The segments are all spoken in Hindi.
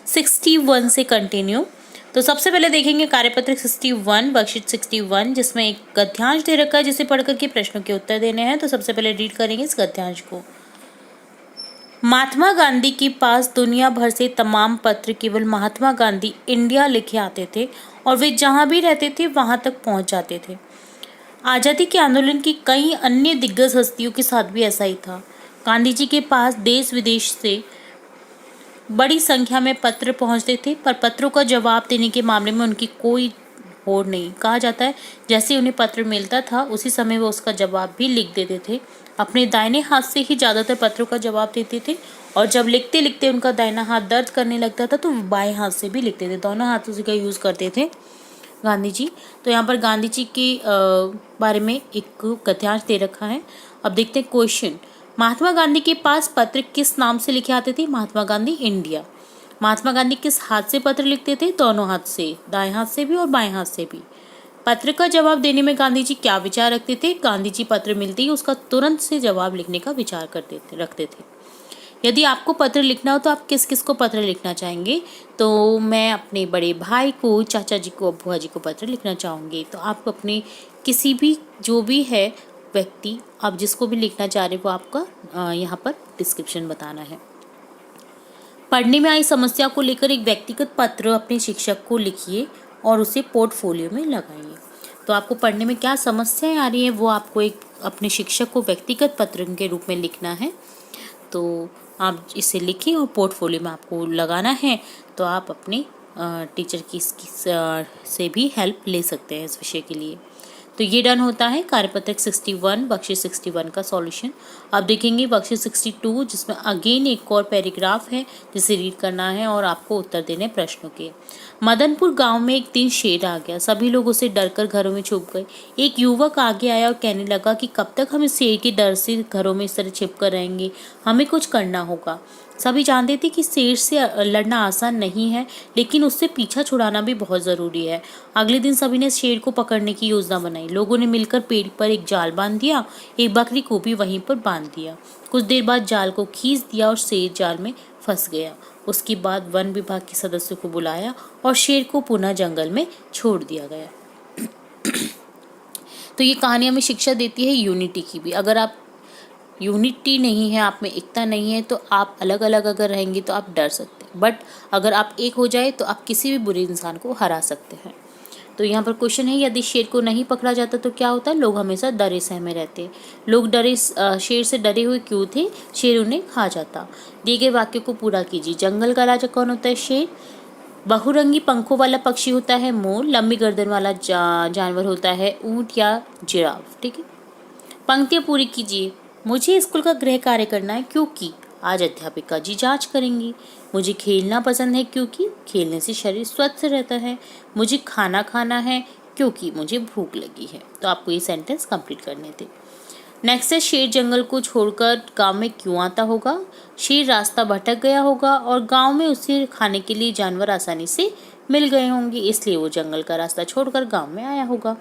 61 से कंटिन्यू। तो सबसे पहले देखेंगे कार्यपत्र 61 वर्कशीट 61, जिसमें एक गद्यांश दे रखा है जिसे पढ़कर के प्रश्नों के उत्तर देने हैं। तो सबसे पहले रीड करेंगे इस गद्यांश को। महात्मा गांधी के पास दुनिया भर से तमाम पत्र केवल महात्मा गांधी इंडिया लिखे आते थे और वे जहां भी रहते थे वहां तक पहुंच जाते थे। आज़ादी के आंदोलन की कई अन्य दिग्गज हस्तियों के साथ भी ऐसा ही था। गांधी जी के पास देश विदेश से बड़ी संख्या में पत्र पहुंचते थे, पर पत्रों का जवाब देने के मामले में उनकी कोई होड़ नहीं। कहा जाता है जैसे उन्हें पत्र मिलता था उसी समय वो उसका जवाब भी लिख देते थे। अपने दाहिने हाथ से ही ज़्यादातर पत्रों का जवाब देते थे और जब लिखते लिखते उनका दाहिना हाथ दर्द करने लगता था तो वो बाएं हाथ से भी लिखते थे। दोनों हाथों से का यूज़ करते थे गांधी जी। तो यहाँ पर गांधी जी के बारे में एक गद्यांश दे रखा है। अब देखते हैं क्वेश्चन। महात्मा गांधी के पास पत्र किस नाम से लिखे आते थे? महात्मा गांधी इंडिया। महात्मा गांधी किस हाथ से पत्र लिखते थे? दोनों हाथ से, दाएं हाथ से भी और बाएं हाथ से भी। पत्र का जवाब देने में गांधी जी क्या विचार रखते थे? गांधी जी पत्र मिलते ही उसका तुरंत से जवाब लिखने का विचार रखते थे। यदि आपको पत्र लिखना हो तो आप किस किस को पत्र लिखना चाहेंगे? तो मैं अपने बड़े भाई को, चाचा जी को, बुआ जी को पत्र लिखना चाहूँगी। तो आप अपने किसी भी जो भी है व्यक्ति, आप जिसको भी लिखना चाह रहे हो वो आपका यहाँ पर डिस्क्रिप्शन बताना है। पढ़ने में आई समस्या को लेकर एक व्यक्तिगत पत्र अपने शिक्षक को लिखिए और उसे पोर्टफोलियो में लगाइए। तो आपको पढ़ने में क्या समस्याएं आ रही हैं वो आपको एक अपने शिक्षक को व्यक्तिगत पत्र के रूप में लिखना है। तो आप इसे लिखिए और पोर्टफोलियो में आपको लगाना है। तो आप अपने टीचर की से भी हेल्प ले सकते हैं इस विषय के लिए। तो ये डन होता है कार्यपत्र 61 वर्कशीट 61 का सॉल्यूशन। अब देखेंगे वर्कशीट 62, जिसमें अगेन एक और पैराग्राफ है जिसे रीड करना है और आपको उत्तर देने प्रश्नों के। मदनपुर गांव में एक दिन शेर आ गया। सभी लोग उसे डर कर घरों में छुप गए। एक युवक आगे आया और कहने लगा कि कब तक हम इस शेर के डर से घरों में इस तरह छिप कर रहेंगे, हमें कुछ करना होगा। सभी जानते थे कि शेर से लड़ना आसान नहीं है, लेकिन उससे पीछा छुड़ाना भी बहुत ज़रूरी है। अगले दिन सभी ने शेर को पकड़ने की योजना बनाई। लोगों ने मिलकर पेड़ पर एक जाल बांध दिया, एक बकरी को भी वहीं पर बांध दिया। कुछ देर बाद जाल को खींच दिया और शेर जाल में फंस गया। उसके बाद वन विभाग के सदस्यों को बुलाया और शेर को पुनः जंगल में छोड़ दिया गया। तो ये कहानी हमें शिक्षा देती है यूनिटी की भी। अगर आप यूनिटी नहीं है, आप में एकता नहीं है, तो आप अलग अलग अगर रहेंगे तो आप डर सकते हैं, बट अगर आप एक हो जाए तो आप किसी भी बुरे इंसान को हरा सकते हैं। तो यहाँ पर क्वेश्चन है, यदि शेर को नहीं पकड़ा जाता तो क्या होता है? लोग हमेशा डरे सहमे रहते। लोग शेर से डरे हुए क्यों थे? शेर उन्हें खा जाता। दिए गए वाक्य को पूरा कीजिए। जंगल का राजा कौन होता है? शेर। बहुरंगी पंखों वाला पक्षी होता है मोर। लंबी गर्दन वाला जानवर होता है ऊंट या जिराफ। ठीक है, पंक्तियाँ पूरी कीजिए। मुझे स्कूल का गृह कार्य करना है क्योंकि आज अध्यापिका जी जांच करेंगी। मुझे खेलना पसंद है क्योंकि खेलने से शरीर स्वस्थ रहता है। मुझे खाना खाना है क्योंकि मुझे भूख लगी है। तो आपको ये सेंटेंस कंप्लीट करने थे। नेक्स्ट है, शेर जंगल को छोड़कर गांव में क्यों आता होगा? शेर रास्ता भटक गया होगा और गांव में उसे खाने के लिए जानवर आसानी से मिल गए होंगे, इसलिए वो जंगल का रास्ता छोड़कर गांव में आया होगा।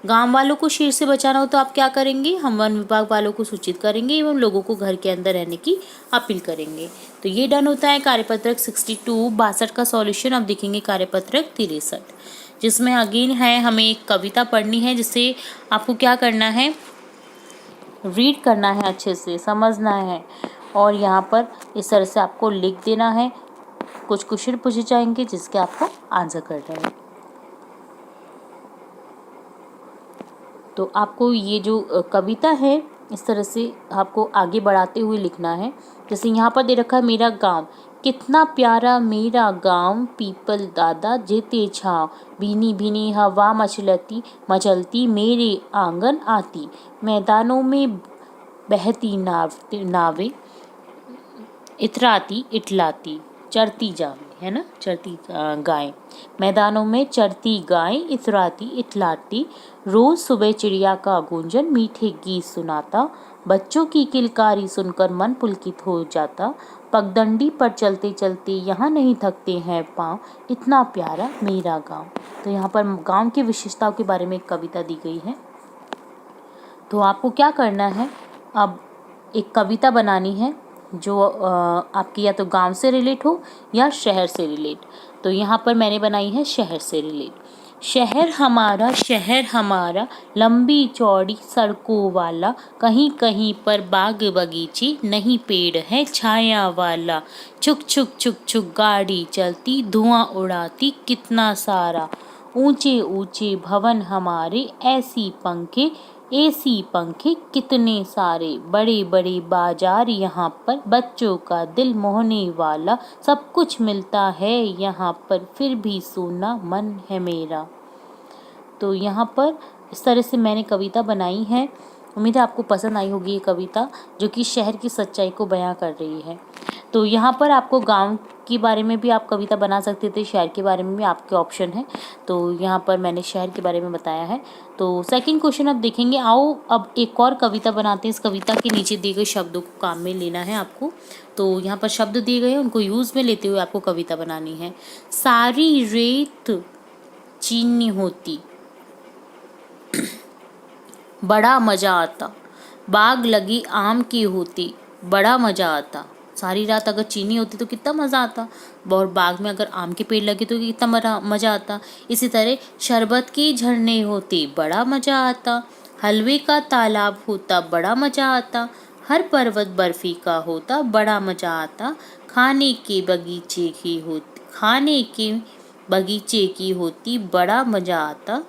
गांव वालों को शेर से बचाना हो तो आप क्या करेंगे? हम वन विभाग वालों को सूचित करेंगे एवं लोगों को घर के अंदर रहने की अपील करेंगे। तो ये डन होता है कार्यपत्रक 62 का सॉल्यूशन। अब देखेंगे कार्यपत्रक 63, जिसमें अगेन है हमें एक कविता पढ़नी है, जिसे आपको क्या करना है? रीड करना है, अच्छे से समझना है और यहाँ पर इस तरह से आपको लिख देना है। कुछ क्वेश्चन पूछे जाएंगे जिसके आपको आंसर करना है। तो आपको ये जो कविता है इस तरह से आपको आगे बढ़ाते हुए लिखना है। जैसे यहाँ पर दे रखा है, मेरा गांव कितना प्यारा मेरा गांव, पीपल दादा जेते छाँव, भीनी भीनी हवा मचलती मेरे आंगन आती, मैदानों में बहती नावें इतराती इटलाती, चरती जावें, है ना, चरती गाय, मैदानों में चरती गाय इतराती इटलाती, रोज सुबह चिड़िया का गूंजन मीठे गीत सुनाता, बच्चों की किलकारी सुनकर मन पुलकित हो जाता, पगडंडी पर चलते चलते यहाँ नहीं थकते हैं पाँव, इतना प्यारा मेरा गांव। तो यहाँ पर गांव की विशेषताओं के बारे में एक कविता दी गई है। तो आपको क्या करना है? अब एक कविता बनानी है जो आपकी या तो गांव से रिलेट हो या शहर से रिलेट। तो यहाँ पर मैंने बनाई है शहर से रिलेट। शहर हमारा लंबी चौड़ी सड़कों वाला, कहीं कहीं पर बाग बगीचे, नहीं पेड़ है छाया वाला, छुक छुक छुक छुक गाड़ी चलती, धुआं उड़ाती कितना सारा, ऊंचे ऊंचे भवन हमारे, ऐसी पंखे कितने सारे, बड़े बड़े बाजार यहाँ पर, बच्चों का दिल मोहने वाला, सब कुछ मिलता है यहाँ पर, फिर भी सुना मन है मेरा। तो यहाँ पर इस तरह से मैंने कविता बनाई है। उम्मीद है आपको पसंद आई होगी ये कविता, जो कि शहर की सच्चाई को बयां कर रही है। तो यहाँ पर आपको गांव के बारे में भी आप कविता बना सकते थे, शहर के बारे में भी आपके ऑप्शन है। तो यहाँ पर मैंने शहर के बारे में बताया है। तो सेकंड क्वेश्चन अब देखेंगे। आओ अब एक और कविता बनाते हैं। इस कविता के नीचे दिए गए शब्दों को काम में लेना है आपको। तो यहाँ पर शब्द दिए गए हैं, उनको यूज़ में लेते हुए आपको कविता बनानी है। सारी रेत चीनी होती, बड़ा मज़ा आता, बाग लगी आम की होती, बड़ा मज़ा आता। सारी रात अगर चीनी होती तो कितना मज़ा आता, और बाग में अगर आम के पेड़ लगे तो कितना मज़ा आता। इसी तरह शरबत के झरने होते, बड़ा मज़ा आता, हलवे का तालाब होता, बड़ा मज़ा आता, हर पर्वत बर्फी का होता, बड़ा मज़ा आता, खाने के बगीचे की होती, बड़ा मज़ा आता,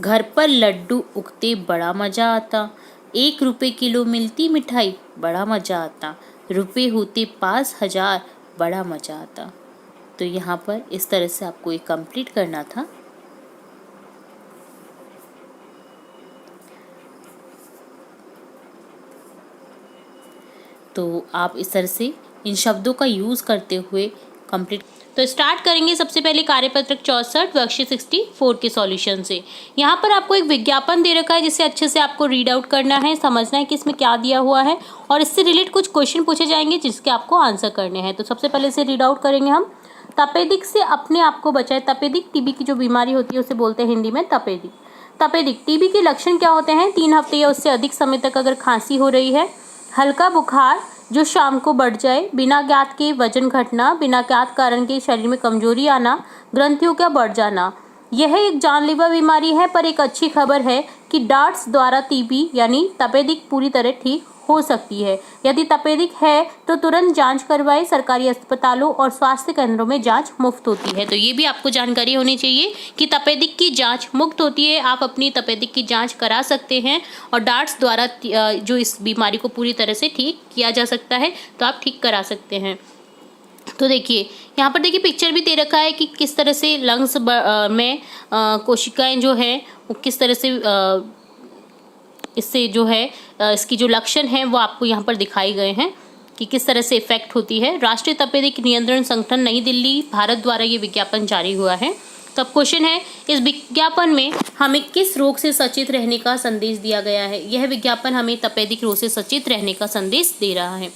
घर पर लड्डू उगते, बड़ा मज़ा आता, 1 रुपए किलो मिलती मिठाई, बड़ा मज़ा आता, रुपए होते 5,000, बड़ा मज़ा आता। तो यहाँ पर इस तरह से आपको ये कंप्लीट करना था। तो आप इस तरह से इन शब्दों का यूज़ करते हुए कंप्लीट। तो स्टार्ट करेंगे सबसे पहले कार्यपत्रक 64 वर्कशीट 64 के सॉल्यूशन से। यहाँ पर आपको एक विज्ञापन दे रखा है, जिसे अच्छे से आपको रीड आउट करना है, समझना है कि इसमें क्या दिया हुआ है, और इससे रिलेट कुछ क्वेश्चन पूछे जाएंगे जिसके आपको आंसर करने हैं। तो सबसे पहले इसे रीड आउट करेंगे हम। तपेदिक से अपने आप को बचाए। तपेदिक टीबी की जो बीमारी होती है उसे बोलते हैं हिंदी में तपेदिक। तपेदिक टीबी के लक्षण क्या होते हैं? 3 हफ्ते या उससे अधिक समय तक अगर खांसी हो रही है, हल्का बुखार जो शाम को बढ़ जाए, बिना ज्ञात के वजन घटना, बिना ज्ञात कारण के शरीर में कमजोरी आना, ग्रंथियों का बढ़ जाना। यह एक जानलेवा बीमारी है, पर एक अच्छी खबर है कि डार्ट्स द्वारा टीबी यानी तपेदिक पूरी तरह ठीक हो सकती है। यदि तपेदिक है तो तुरंत जांच करवाएं। सरकारी अस्पतालों और स्वास्थ्य केंद्रों में जांच मुफ्त होती है। तो ये भी आपको जानकारी होनी चाहिए कि तपेदिक की जांच मुफ्त होती है। आप अपनी तपेदिक की जांच करा सकते हैं, और डार्ट्स द्वारा जो इस बीमारी को पूरी तरह से ठीक किया जा सकता है, तो आप ठीक करा सकते हैं। तो देखिए यहाँ पर देखिए पिक्चर भी दे रखा है कि किस तरह से लंग्स में कोशिकाएं जो है वो किस तरह से इससे जो है इसकी जो लक्षण है वो आपको यहाँ पर दिखाए गए हैं कि किस तरह से इफेक्ट होती है। राष्ट्रीय तपेदिक नियंत्रण संगठन नई दिल्ली भारत द्वारा ये विज्ञापन जारी हुआ है। तो अब क्वेश्चन है, इस विज्ञापन में हमें किस रोग से सचेत रहने का संदेश दिया गया है? यह विज्ञापन हमें तपेदिक रोग से सचेत रहने का संदेश दे रहा है।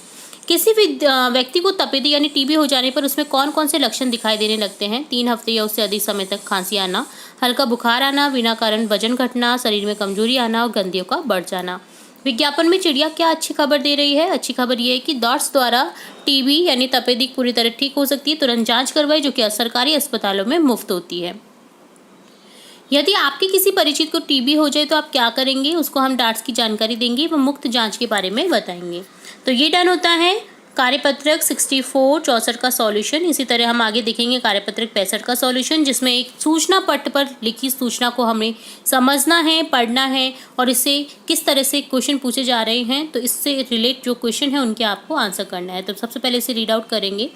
किसी भी व्यक्ति को तपेदिक यानी टीबी हो जाने पर उसमें कौन कौन से लक्षण दिखाई देने लगते हैं? 3 हफ्ते या उससे अधिक समय तक खांसी आना, हल्का बुखार आना, बिना कारण वजन घटना, शरीर में कमजोरी आना और ग्रंथियों का बढ़ जाना। विज्ञापन में चिड़िया क्या अच्छी खबर दे रही है? अच्छी खबर ये है कि डार्ट्स द्वारा टीबी यानी तपेदिक पूरी तरह ठीक हो सकती है। तुरंत जांच करवाई, जो कि सरकारी अस्पतालों में मुफ्त होती है। यदि आपके किसी परिचित को टीबी हो जाए तो आप क्या करेंगे? उसको हम डार्ट्स की जानकारी देंगे व मुफ्त जांच के बारे में बताएंगे। तो ये डन होता है कार्यपत्रक 64 का सॉल्यूशन। इसी तरह हम आगे देखेंगे कार्यपत्रक 65 का सॉल्यूशन, जिसमें एक सूचना पट्ट पर लिखी सूचना को हमें समझना है, पढ़ना है, और इससे किस तरह से क्वेश्चन पूछे जा रहे हैं, तो इससे रिलेट जो क्वेश्चन है उनके आपको आंसर करना है। तो सबसे पहले इसे रीड आउट करेंगे।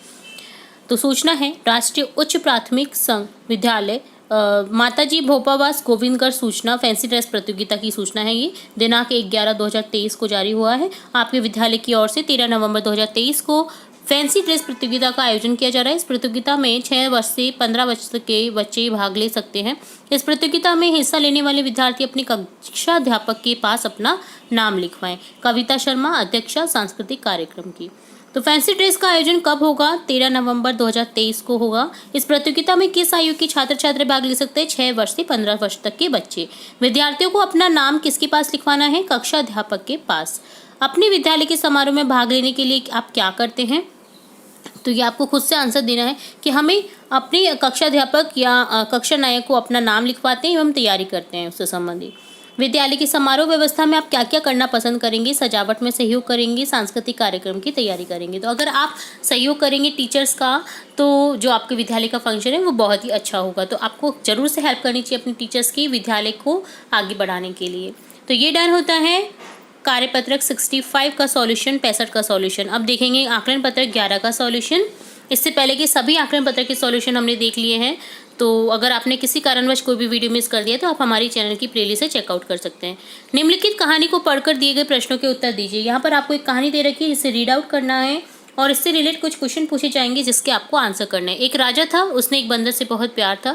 तो सूचना है, राष्ट्रीय उच्च प्राथमिक संघ विद्यालय माताजी भोपावास गोविंदगढ़ सूचना फैंसी ड्रेस प्रतियोगिता की सूचना है। ये दिनांक 1/11/2023 को जारी हुआ है। आपके विद्यालय की ओर से 13 नवंबर 2023 को फैंसी ड्रेस प्रतियोगिता का आयोजन किया जा रहा है। इस प्रतियोगिता में 6 वर्ष से 15 वर्ष के बच्चे भाग ले सकते हैं। इस प्रतियोगिता में हिस्सा लेने वाले विद्यार्थी अपने कक्षा अध्यापक के पास अपना नाम लिखवाएं। कविता शर्मा, अध्यक्षा सांस्कृतिक कार्यक्रम की। तो फैंसी ड्रेस का आयोजन कब होगा? 13 नवंबर 2023 को होगा। इस प्रतियोगिता में किस आयु के छात्र छात्रा भाग ले सकते हैं? 6 वर्ष से 15 वर्ष तक के बच्चे। विद्यार्थियों को अपना नाम किसके पास लिखवाना है? कक्षा अध्यापक के पास। अपने विद्यालय के समारोह में भाग लेने के लिए आप क्या करते हैं? तो ये आपको खुद से आंसर देना है कि हमें अपने कक्षा अध्यापक या कक्षा नायक को अपना नाम लिखवाते हैं एवं तैयारी करते हैं उससे संबंधित। विद्यालय की समारोह व्यवस्था में आप क्या क्या करना पसंद करेंगे? सजावट में सहयोग करेंगे, सांस्कृतिक कार्यक्रम की तैयारी करेंगे। तो अगर आप सहयोग करेंगे टीचर्स का, तो जो आपके विद्यालय का फंक्शन है वो बहुत ही अच्छा होगा। तो आपको जरूर से हेल्प करनी चाहिए अपने टीचर्स की विद्यालय को आगे बढ़ाने के लिए। तो ये डन होता है कार्यपत्रक 65 का सॉल्यूशन, 65 का सॉल्यूशन। अब देखेंगे आकलन पत्रक 11 का सॉल्यूशन। इससे पहले कि सभी आकलन पत्रक के सॉल्यूशन हमने देख लिए हैं, तो अगर आपने किसी कारणवश कोई भी वीडियो मिस कर दिया तो आप हमारी चैनल की प्लेलिस्ट से चेकआउट कर सकते हैं। निम्नलिखित कहानी को पढ़कर दिए गए प्रश्नों के उत्तर दीजिए। यहाँ पर आपको एक कहानी दे रखी है जिसे रीड आउट करना है और इससे रिलेटेड कुछ क्वेश्चन पूछे जाएंगे जिसके आपको आंसर करना है। एक राजा था, उसने एक बंदर से बहुत प्यार था।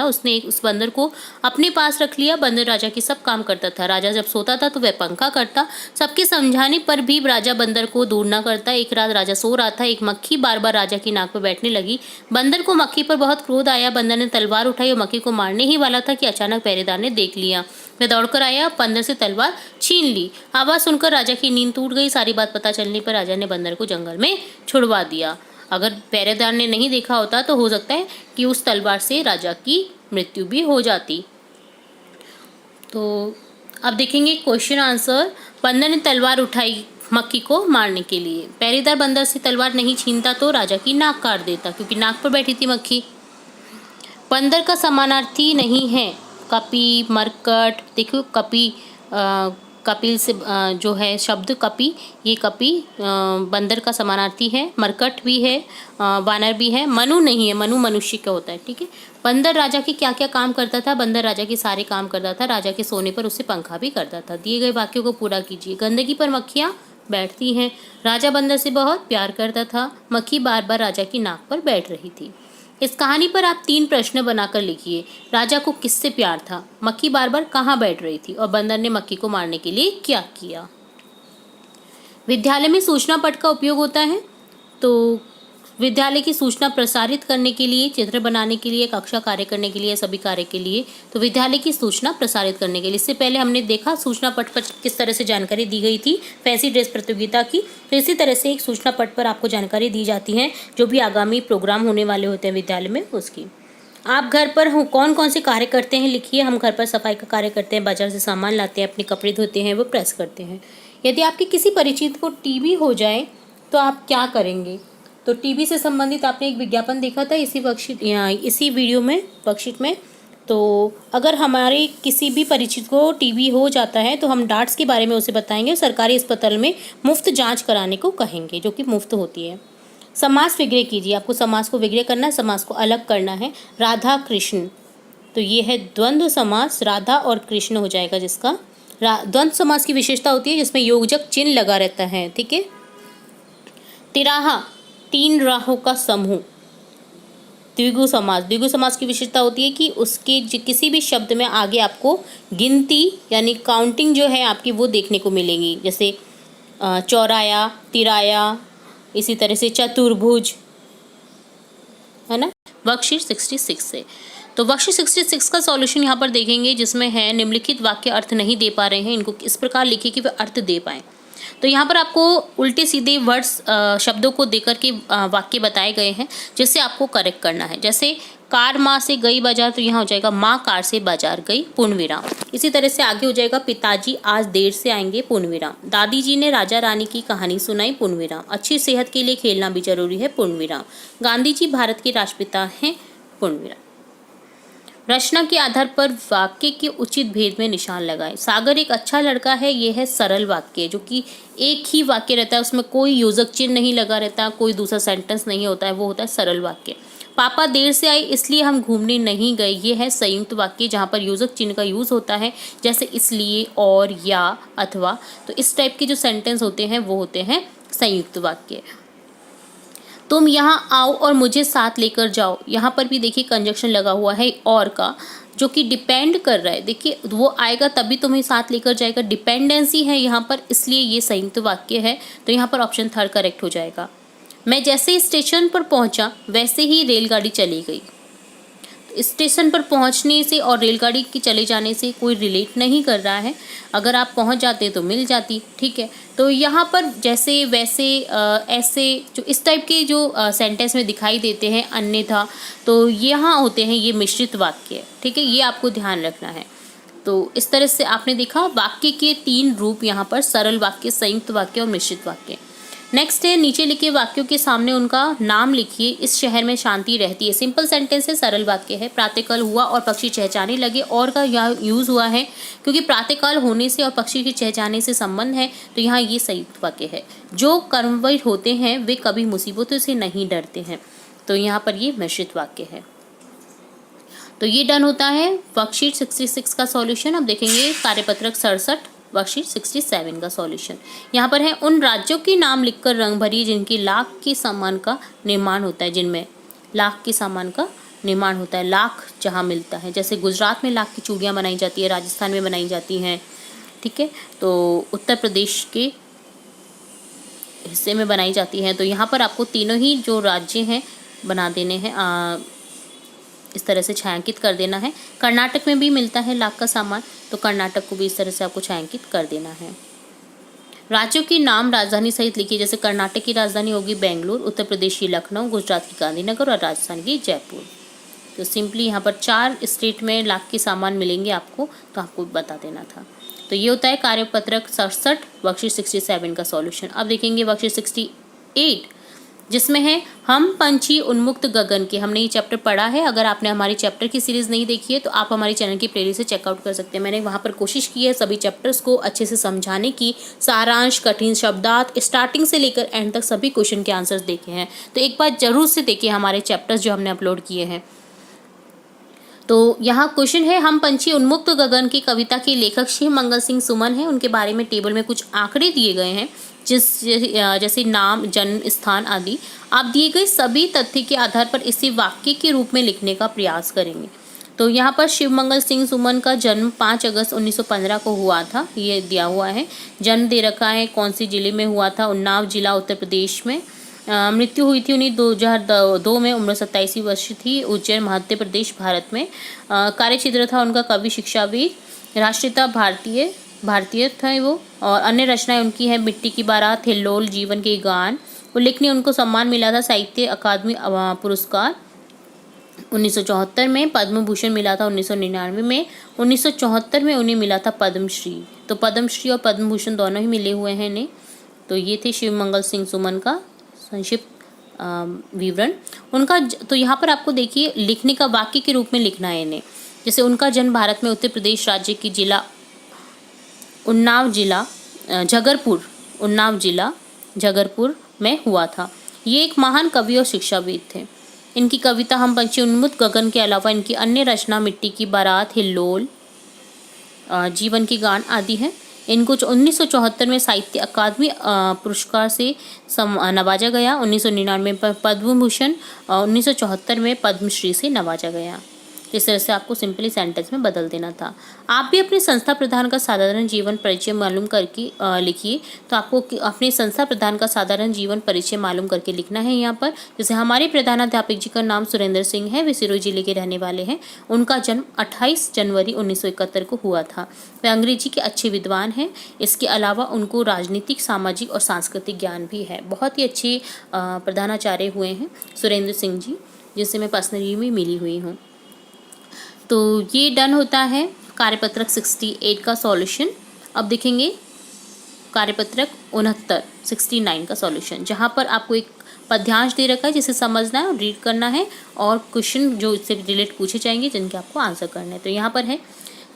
उसने उस बंदर को अपने पास रख लिया। बंदर राजा की सब काम करता था। राजा जब सोता था तो वह पंखा करता। सबके समझाने पर भी राजा बंदर को दूर न करता। एक रात राजा सो रहा था। एक मक्खी बार बार राजा की नाक पर बैठने लगी। बंदर को मक्खी पर बहुत क्रोध आया। बंदर ने तलवार उठाई और मक्खी को मारने ही वाला था कि अचानक पहरेदार ने देख लिया। वह दौड़कर आया, बंदर से तलवार छीन ली। आवाज सुनकर राजा की नींद टूट गई। सारी बात पता चलने पर राजा ने बंदर को जंगल में छुड़वा दिया। अगर पहरेदार ने नहीं देखा होता तो हो सकता है कि उस तलवार से राजा की मृत्यु भी हो जाती। तो अब देखेंगे क्वेश्चन आंसर। बंदर ने तलवार उठाई मक्खी को मारने के लिए। पहरेदार बंदर से तलवार नहीं छीनता तो राजा की नाक काट देता, क्योंकि नाक पर बैठी थी मक्खी। बंदर का समानार्थी नहीं है कपि, मरकट। देखो कपि, कपिल से जो है शब्द कपि, ये कपि बंदर का समानार्थी है। मरकट भी है, वानर भी है। मनु नहीं है, मनु मनुष्य का होता है, ठीक है। बंदर राजा के क्या क्या काम करता था? बंदर राजा के सारे काम करता था। राजा के सोने पर उसे पंखा भी करता था। दिए गए वाक्यों को पूरा कीजिए। गंदगी पर मक्खियाँ बैठती हैं। राजा बंदर से बहुत प्यार करता था। मक्खी बार बार राजा की नाक पर बैठ रही थी। इस कहानी पर आप 3 प्रश्न बनाकर लिखिए। राजा को किससे प्यार था? मक्खी बार बार कहाँ बैठ रही थी? और बंदर ने मक्खी को मारने के लिए क्या किया? विद्यालय में सूचना पट का उपयोग होता है। तो विद्यालय की सूचना प्रसारित करने के लिए, चित्र बनाने के लिए, कक्षा कार्य करने के लिए, सभी कार्य के लिए। तो विद्यालय की सूचना प्रसारित करने के लिए। इससे पहले हमने देखा सूचना पट पर किस तरह से जानकारी दी गई थी फैंसी ड्रेस प्रतियोगिता की। तो इसी तरह से एक सूचना पट पर आपको जानकारी दी जाती है जो भी आगामी प्रोग्राम होने वाले होते हैं विद्यालय में उसकी। आप घर पर कौन कौन से कार्य करते हैं लिखिए। हम घर पर सफाई का कार्य करते हैं, बाजार से सामान लाते हैं, अपने कपड़े धोते हैं, वो प्रेस करते हैं। यदि आपके किसी परिचित को टीबी हो जाए तो आप क्या करेंगे? तो टीबी से संबंधित आपने एक विज्ञापन देखा था इसी वीडियो में, वर्कशीट में। तो अगर हमारे किसी भी परिचित को टीबी हो जाता है तो हम डार्ट्स के बारे में उसे बताएंगे और सरकारी अस्पताल में मुफ्त जांच कराने को कहेंगे, जो कि मुफ्त होती है। समास विग्रह कीजिए। आपको समास को विग्रह करना है, समास को अलग करना है। राधा कृष्ण, तो ये है द्वंद्व समास। राधा और कृष्ण हो जाएगा जिसका। द्वंद्व समास की विशेषता होती है जिसमें योजक चिन्ह लगा रहता है, ठीक है। तिराहा, 3 राहों का समूह। द्विगु समास, द्विगु समास की विशेषता होती है कि उसके किसी भी शब्द में आगे आपको गिनती यानी काउंटिंग जो है आपकी वो देखने को मिलेगी। जैसे चौराया, तिराया, इसी तरह से चतुर्भुज, है ना। वर्कशीट 66 से। तो वर्कशीट 66 का सॉल्यूशन यहाँ पर देखेंगे जिसमें है निम्नलिखित वाक्य अर्थ नहीं दे पा रहे हैं, इनको इस प्रकार लिखिए कि वे अर्थ दे पाएँ। तो यहाँ पर आपको उल्टे सीधे वर्ड्स शब्दों को देकर के वाक्य बताए गए हैं जिससे आपको करेक्ट करना है। जैसे कार माँ से गई बाजार, तो यहाँ हो जाएगा माँ कार से बाजार गई, पूर्ण विराम। इसी तरह से आगे हो जाएगा पिताजी आज देर से आएंगे, पूर्ण विराम। दादी जी ने राजा रानी की कहानी सुनाई, पूर्ण विराम। अच्छी सेहत के लिए खेलना भी जरूरी है, पूर्ण विराम। गांधी जी भारत के राष्ट्रपिता हैं, पूर्ण विराम। रचना के आधार पर वाक्य के उचित भेद में निशान लगाएं। सागर एक अच्छा लड़का है, यह है सरल वाक्य, जो कि एक ही वाक्य रहता है, उसमें कोई योजक चिन्ह नहीं लगा रहता, कोई दूसरा सेंटेंस नहीं होता है, वो होता है सरल वाक्य। पापा देर से आए इसलिए हम घूमने नहीं गए, ये है संयुक्त वाक्य जहाँ पर योजक चिन्ह का यूज होता है, जैसे इसलिए, और, या, अथवा। तो इस टाइप के जो सेंटेंस होते हैं वो होते हैं संयुक्त वाक्य। तुम यहाँ आओ और मुझे साथ लेकर जाओ। यहाँ पर भी देखिए कंजक्शन लगा हुआ है और का, जो कि डिपेंड कर रहा है। देखिए वो आएगा तभी तुम्हें साथ लेकर जाएगा, डिपेंडेंसी है यहाँ पर, इसलिए ये संयुक्त वाक्य है। तो यहाँ पर ऑप्शन थर्ड करेक्ट हो जाएगा। मैं जैसे ही स्टेशन पर पहुंचा वैसे ही रेलगाड़ी चली गई। स्टेशन पर पहुंचने से और रेलगाड़ी के चले जाने से कोई रिलेट नहीं कर रहा है। अगर आप पहुंच जाते तो मिल जाती, ठीक है। तो यहाँ पर जैसे वैसे ऐसे जो इस टाइप के जो सेंटेंस में दिखाई देते हैं अन्यथा, तो यहाँ होते हैं ये मिश्रित वाक्य, ठीक है। ये आपको ध्यान रखना है। तो इस तरह से आपने देखा वाक्य के 3 रूप यहाँ पर, सरल वाक्य, संयुक्त वाक्य और मिश्रित वाक्य। नेक्स्ट है, नीचे लिखे वाक्यों के सामने उनका नाम लिखिए। इस शहर में शांति रहती है। सिंपल सेंटेंस है, सरल वाक्य है। प्रातःकाल हुआ और पक्षी चहचहाने लगे, और का यहाँ यूज हुआ है क्योंकि प्रातःकाल होने से और पक्षी के चहचहाने से संबंध है, तो यहाँ ये संयुक्त वाक्य है। जो कर्मवीर होते हैं वे कभी मुसीबतों से नहीं डरते हैं, तो यहाँ पर ये मिश्रित वाक्य है। तो ये डन होता है वर्कशीट 66 का सॉल्यूशन। अब देखेंगे कार्यपत्रक 67 वर्कशीट 67 का सॉल्यूशन। यहाँ पर है, उन राज्यों के नाम लिखकर रंग भरिए जिनकी लाख के सामान का निर्माण होता है, जिनमें लाख के सामान का निर्माण होता है, लाख जहाँ मिलता है। जैसे गुजरात में लाख की चूड़ियाँ बनाई जाती है, राजस्थान में बनाई जाती हैं, ठीक है। तो उत्तर प्रदेश के हिस्से में बनाई जाती हैं। तो यहाँ पर आपको तीनों ही जो राज्य हैं बना देने हैं, इस तरह से छायांकित कर देना है। कर्नाटक में भी मिलता है लाख का सामान, तो कर्नाटक को भी इस तरह से आपको छायांकित कर देना है। राज्यों के नाम राजधानी सहित लिखिए। जैसे कर्नाटक की राजधानी होगी बेंगलुरु, उत्तर प्रदेश की लखनऊ, गुजरात की गांधीनगर और राजस्थान की जयपुर। तो सिंपली यहाँ पर 4 स्टेट में लाख के सामान मिलेंगे आपको, तो आपको बता देना था। तो ये होता है कार्यपत्रक 67 वर्कशीट 67 का सॉल्यूशन। अब देखेंगे वर्कशीट 68, जिसमें है हम पंछी उन्मुक्त गगन के। हमने ये चैप्टर पढ़ा है। अगर आपने हमारी चैप्टर की सीरीज़ नहीं देखी है तो आप हमारे चैनल की प्लेलिस्ट से चेकआउट कर सकते हैं। मैंने वहाँ पर कोशिश की है सभी चैप्टर्स को अच्छे से समझाने की, सारांश, कठिन शब्दार्थ, स्टार्टिंग से लेकर एंड तक सभी क्वेश्चन के आंसर्स देखे हैं। तो एक बार जरूर से देखिए हमारे चैप्टर्स जो हमने अपलोड किए हैं। तो यहाँ क्वेश्चन है, हम पंछी उन्मुक्त गगन की कविता के लेखक शिव मंगल सिंह सुमन हैं। उनके बारे में टेबल में कुछ आंकड़े दिए गए हैं, जैसे नाम, जन्म स्थान आदि। आप दिए गए सभी तथ्य के आधार पर इसे वाक्य के रूप में लिखने का प्रयास करेंगे। तो यहाँ पर शिव मंगल सिंह सुमन का जन्म 5 अगस्त 1915 को हुआ था, ये दिया हुआ है। जन्म दे रखा है कौन सी जिले में हुआ था, उन्नाव जिला उत्तर प्रदेश में। मृत्यु हुई थी उन्हें 2002 में, उम्र 27 वर्ष थी, उज्जैन मध्य प्रदेश भारत में। कार्य क्षेत्र था उनका कवि, शिक्षाविद, राष्ट्रीयता भारतीय थे वो। और अन्य रचनाएं उनकी हैं मिट्टी की बारात, हिल्लोल, जीवन के गान। उल्लेखनीय में उनको सम्मान मिला था साहित्य अकादमी पुरस्कार 1974 में, पद्म भूषण मिला था 1999 में, 1974 में उन्हें मिला था पद्मश्री। तो पद्मश्री और पद्म भूषण दोनों ही मिले हुए हैं इन्हें। तो ये थे शिव मंगल सिंह सुमन का संक्षिप्त विवरण उनका। तो यहाँ पर आपको देखिए लिखने का वाक्य के रूप में लिखना है इन्हें। जैसे उनका जन्म भारत में उत्तर प्रदेश राज्य की जिला उन्नाव जिला जगरपुर में हुआ था। ये एक महान कवि और शिक्षाविद थे। इनकी कविता हम पंछी उन्मुक्त गगन के अलावा इनकी अन्य रचना मिट्टी की बारात, हिल्लोल, जीवन के गान आदि हैं। इनको 1974 में साहित्य अकादमी पुरस्कार से नवाजा गया, 1999 में पद्म भूषण, 1974 में पद्मश्री से नवाजा गया। इस तरह से आपको सिंपली सेंटेंस में बदल देना था। आप भी अपने संस्था प्रधान का साधारण जीवन परिचय मालूम करके लिखिए। तो आपको अपने संस्था प्रधान का साधारण जीवन परिचय मालूम करके लिखना है यहाँ पर। जैसे हमारे प्रधानाध्यापक जी का नाम सुरेंद्र सिंह है, वे सिरोही जिले के रहने वाले हैं। उनका जन्म 28 जनवरी 1971 को हुआ था। वे अंग्रेजी के अच्छे विद्वान हैं। इसके अलावा उनको राजनीतिक, सामाजिक और सांस्कृतिक ज्ञान भी है। बहुत ही अच्छे प्रधानाचार्य हुए हैं सुरेंद्र सिंह जी, जिससे मैं पर्सनली भी मिली हुई हूँ। तो ये डन होता है कार्यपत्रक 68 का सॉल्यूशन। अब देखेंगे कार्यपत्रक 69 का सॉल्यूशन, जहाँ पर आपको एक पद्यांश दे रखा है जिसे समझना है और रीड करना है, और क्वेश्चन जो इससे रिलेट पूछे जाएंगे जिनके आपको आंसर करना है। तो यहाँ पर है,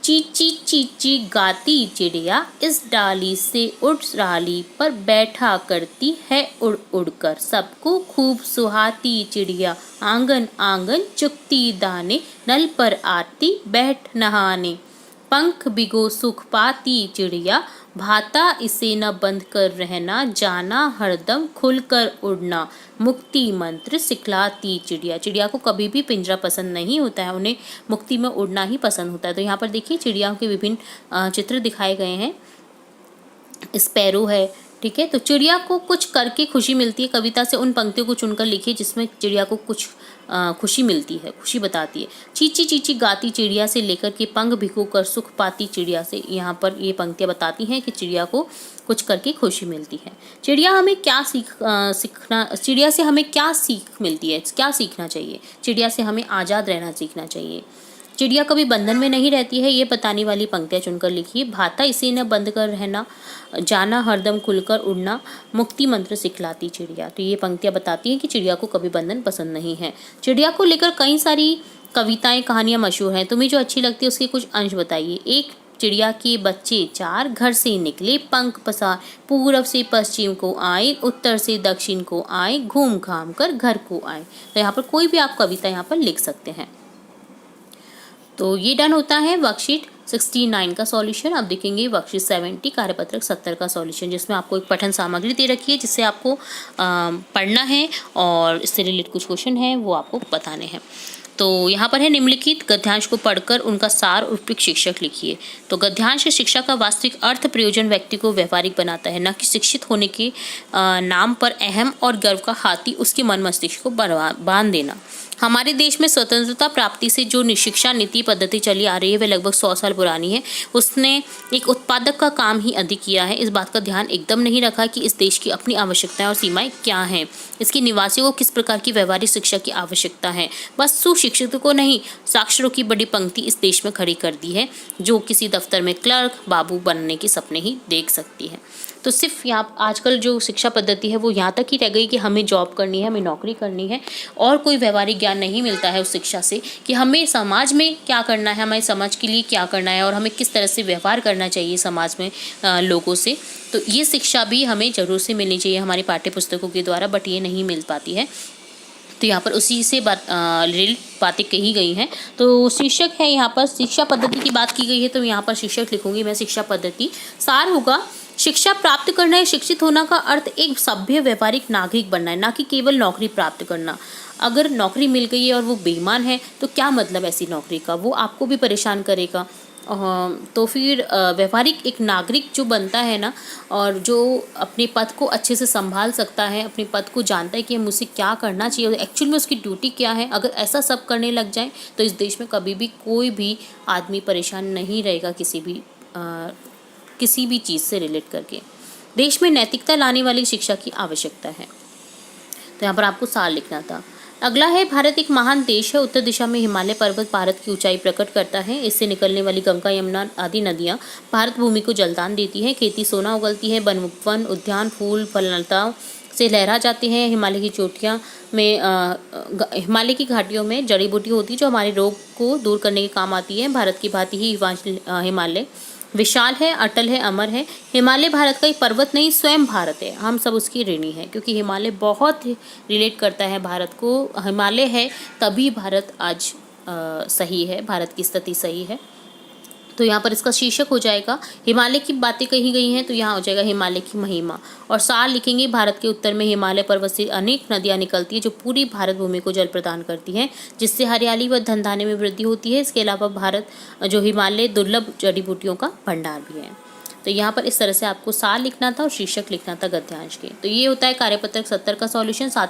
चीची चीची गाती चिड़िया इस डाली से उड़ डाली पर बैठा करती है उड़ उड़ कर, सबको खूब सुहाती चिड़िया आंगन आंगन चुगती दाने, नल पर आती बैठ नहाने, पंख बिगो सुख पाती चिड़िया भाता इसे न बंद कर रहना, जाना हरदम खुलकर उड़ना, मुक्ति मंत्र सिखलाती चिड़िया। चिड़िया को कभी भी पिंजरा पसंद नहीं होता है, उन्हें मुक्ति में उड़ना ही पसंद होता है। तो यहाँ पर देखिए चिड़ियाओं के विभिन्न चित्र दिखाए गए हैं। स्पैरो है, ठीक है। तो चिड़िया को कुछ करके खुशी मिलती है। कविता से उन पंक्तियों को चुनकर लिखिए जिसमें चिड़िया को कुछ खुशी मिलती है, खुशी बताती है। चींची चींची गाती चिड़िया से लेकर के पंख भिगो कर सुख पाती चिड़िया से। यहाँ पर ये पंक्तियाँ बताती हैं कि चिड़िया को कुछ करके खुशी मिलती है। चिड़िया से हमें क्या सीख मिलती है, क्या सीखना चाहिए? चिड़िया से हमें आज़ाद रहना सीखना चाहिए। चिड़िया कभी बंधन में नहीं रहती है, ये बताने वाली पंक्तियाँ चुनकर लिखिए। भाता इसे न बंद कर रहना, जाना हरदम खुलकर उड़ना, मुक्ति मंत्र सिखलाती चिड़िया। तो ये पंक्तियाँ बताती हैं कि चिड़िया को कभी बंधन पसंद नहीं है। चिड़िया को लेकर कई सारी कविताएं, कहानियाँ मशहूर हैं। तुम्हें जो अच्छी लगती है उसके कुछ अंश बताइए। एक, चिड़िया के बच्चे चार घर से निकले पंख पसार, पूरब से पश्चिम को आए, उत्तर से दक्षिण को आए, घूम घाम कर घर को आए। तो यहाँ पर कोई भी आप कविता यहाँ पर लिख सकते हैं। तो ये डन होता है वर्कशीट 69 का सॉल्यूशन। अब देखेंगे वर्कशीट 70 कार्यपत्रक 70 का सॉल्यूशन, जिसमें आपको एक पठन सामग्री दे रखी है जिससे आपको पढ़ना है और इससे रिलेटेड कुछ क्वेश्चन है वो आपको बताने हैं। तो यहाँ पर है निम्नलिखित गद्यांश को पढ़कर उनका सार उपयुक्त शीर्षक लिखिए। तो गद्यांश शिक्षा का वास्तविक अर्थ प्रयोजन व्यक्ति को व्यवहारिक बनाता है, न कि शिक्षित होने के नाम पर अहम और गर्व का हाथी उसके मन मस्तिष्क को बांध देना। हमारे देश में स्वतंत्रता प्राप्ति से जो शिक्षा नीति पद्धति चली आ रही है वह लगभग 100 साल पुरानी है। उसने एक उत्पादक का काम ही अधिक किया है। इस बात का ध्यान एकदम नहीं रखा कि इस देश की अपनी आवश्यकताएं और सीमाएं क्या हैं, इसके निवासियों को किस प्रकार की व्यवहारिक शिक्षा की आवश्यकता है। बस सुशिक्षित को नहीं, साक्षरों की बड़ी पंक्ति इस देश में खड़ी कर दी है, जो किसी दफ्तर में क्लर्क बाबू बनने के सपने ही देख सकती है। तो सिर्फ यहाँ आजकल जो शिक्षा पद्धति है वो यहाँ तक ही रह गई कि हमें जॉब करनी है, हमें नौकरी करनी है, और कोई व्यवहारिक ज्ञान नहीं मिलता है उस शिक्षा से कि हमें समाज में क्या करना है, हमारे समाज के लिए क्या करना है और हमें किस तरह से व्यवहार करना चाहिए समाज में लोगों से। तो ये शिक्षा भी हमें ज़रूर से मिलनी चाहिए हमारी पाठ्य पुस्तकों के द्वारा, बट ये नहीं मिल पाती है। तो यहाँ पर उसी से रिलेटेड बातें कही गई हैं। तो शीर्षक है यहाँ पर शिक्षा पद्धति की बात की गई है, तो यहाँ पर शीर्षक लिखूंगी मैं शिक्षा पद्धति। सार होगा शिक्षा प्राप्त करना है। शिक्षित होना का अर्थ एक सभ्य व्यवहारिक नागरिक बनना है, ना कि केवल नौकरी प्राप्त करना। अगर नौकरी मिल गई है और वो बेईमान है तो क्या मतलब ऐसी नौकरी का, वो आपको भी परेशान करेगा। तो फिर व्यवहारिक एक नागरिक जो बनता है ना, और जो अपने पद को अच्छे से संभाल सकता है, अपने पद को जानता है कि मुझसे क्या करना चाहिए और एक्चुअल में उसकी ड्यूटी क्या है, अगर ऐसा सब करने लग जाए तो इस देश में कभी भी कोई भी आदमी परेशान नहीं रहेगा किसी भी चीज़ से रिलेट करके। देश में नैतिकता लाने वाली शिक्षा की आवश्यकता है। तो यहाँ पर आपको सार लिखना था। अगला है भारत एक महान देश है। उत्तर दिशा में हिमालय पर्वत भारत की ऊंचाई प्रकट करता है। इससे निकलने वाली गंगा यमुना आदि नदियाँ भारत भूमि को जलदान देती है। खेती सोना उगलती है। वन उद्यान फूल फललताओं से लहरा जाते हैं। हिमालय की चोटियाँ में हिमालय की घाटियों में जड़ी बूटी होती है जो हमारे रोग को दूर करने के काम आती है। भारत की भांति ही हिमालय विशाल है, अटल है, अमर है। हिमालय भारत का एक पर्वत नहीं, स्वयं भारत है। हम सब उसकी ऋणी हैं क्योंकि हिमालय बहुत रिलेट करता है भारत को। हिमालय है तभी भारत आज सही है, भारत की स्थिति सही है। तो यहाँ पर इसका शीर्षक हो जाएगा हिमालय की बातें कही गई हैं, तो यहाँ हो जाएगा हिमालय की महिमा। और सार लिखेंगे भारत के उत्तर में हिमालय पर्वत से अनेक नदियाँ निकलती है जो पूरी भारत भूमि को जल प्रदान करती हैं, जिससे हरियाली व धनधान्य में वृद्धि होती है। इसके अलावा भारत जो हिमालय दुर्लभ जड़ी बूटियों का भंडार भी है। तो यहाँ पर इस तरह से आपको सार लिखना था और शीर्षक लिखना था गद्यांश के। तो ये होता है कार्यपत्रक 70 का सॉल्यूशन। साथ